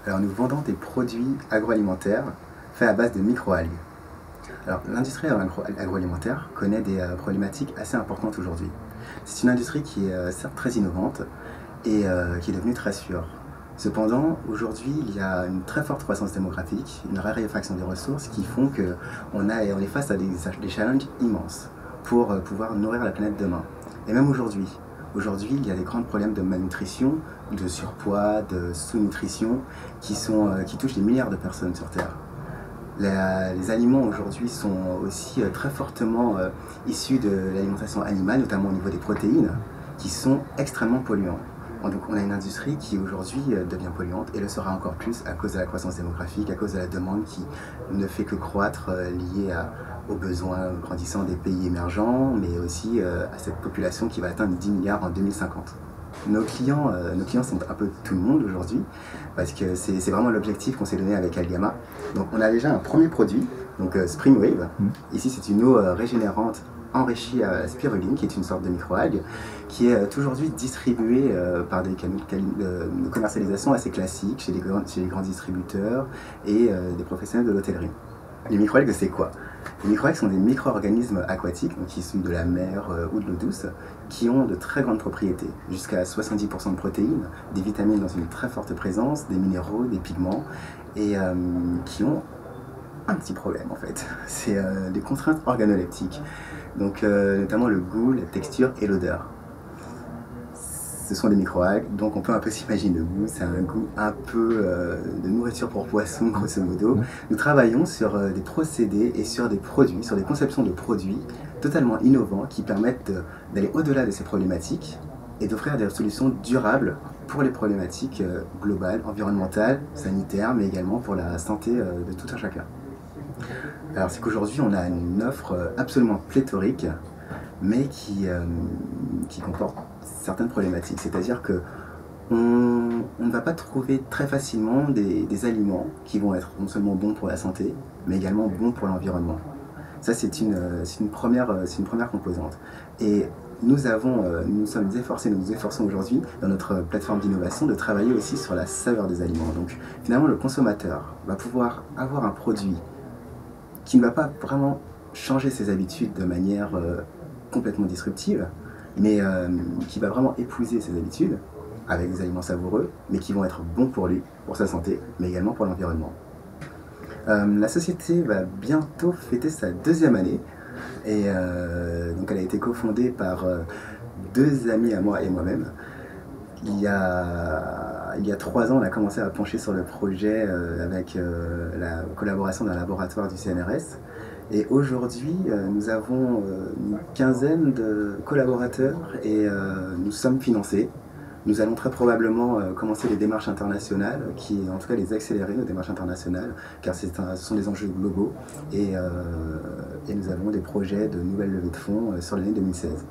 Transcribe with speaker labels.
Speaker 1: Alors nous vendons des produits agroalimentaires faits à base de microalgues. Alors l'industrie agroalimentaire connaît des problématiques assez importantes aujourd'hui. C'est une industrie qui est certes très innovante et qui est devenue très sûre. Cependant, aujourd'hui, il y a une très forte croissance démographique, une raréfaction des ressources qui font qu'on est face à des challenges immenses pour pouvoir nourrir la planète demain. Et même aujourd'hui, il y a des grands problèmes de malnutrition, de surpoids, de sous-nutrition qui touchent des milliards de personnes sur Terre. Les aliments aujourd'hui sont aussi très fortement issus de l'alimentation animale, notamment au niveau des protéines, qui sont extrêmement polluants. Donc on a une industrie qui aujourd'hui devient polluante et le sera encore plus à cause de la croissance démographique, à cause de la demande qui ne fait que croître liée aux besoins grandissants des pays émergents, mais aussi à cette population qui va atteindre 10 milliards en 2050. Nos clients sont un peu tout le monde aujourd'hui, parce que c'est vraiment l'objectif qu'on s'est donné avec Algama. Donc on a déjà un premier produit, donc Spring Wave. Ici c'est une eau régénérante enrichie à spiruline, qui est une sorte de microalgue, qui est aujourd'hui distribuée par des canaux de commercialisation assez classiques chez les grands distributeurs et des professionnels de l'hôtellerie. Les microalgues, c'est quoi? Les microalgues sont des micro-organismes aquatiques, donc issus de la mer ou de l'eau douce, qui ont de très grandes propriétés, jusqu'à 70% de protéines, des vitamines dans une très forte présence, des minéraux, des pigments, et qui ont un petit problème en fait, c'est des contraintes organoleptiques, donc notamment le goût, la texture et l'odeur. Ce sont des microalgues, donc on peut un peu s'imaginer le goût, c'est un goût un peu de nourriture pour poisson grosso modo. Nous travaillons sur des procédés et sur des produits, sur des conceptions de produits totalement innovants qui permettent d'aller au-delà de ces problématiques et d'offrir des solutions durables pour les problématiques globales, environnementales, sanitaires, mais également pour la santé de tout un chacun. Alors c'est qu'aujourd'hui on a une offre absolument pléthorique, mais qui comporte certaines problématiques. C'est-à-dire que on ne va pas trouver très facilement des aliments qui vont être non seulement bons pour la santé, mais également bons pour l'environnement. Ça c'est une première composante. Et nous nous efforçons aujourd'hui dans notre plateforme d'innovation de travailler aussi sur la saveur des aliments. Donc finalement le consommateur va pouvoir avoir un produit qui ne va pas vraiment changer ses habitudes de manière complètement disruptive, mais qui va vraiment épouser ses habitudes avec des aliments savoureux, mais qui vont être bons pour lui, pour sa santé, mais également pour l'environnement. La société va bientôt fêter sa 2e année, et donc elle a été cofondée par 2 amis à moi et moi-même. Il y a 3 ans, on a commencé à pencher sur le projet avec la collaboration d'un laboratoire du CNRS. Et aujourd'hui, nous avons une quinzaine de collaborateurs et nous sommes financés. Nous allons très probablement commencer les démarches internationales, en tout cas les accélérer, nos démarches internationales, car ce sont des enjeux globaux et nous avons des projets de nouvelles levées de fonds sur l'année 2016.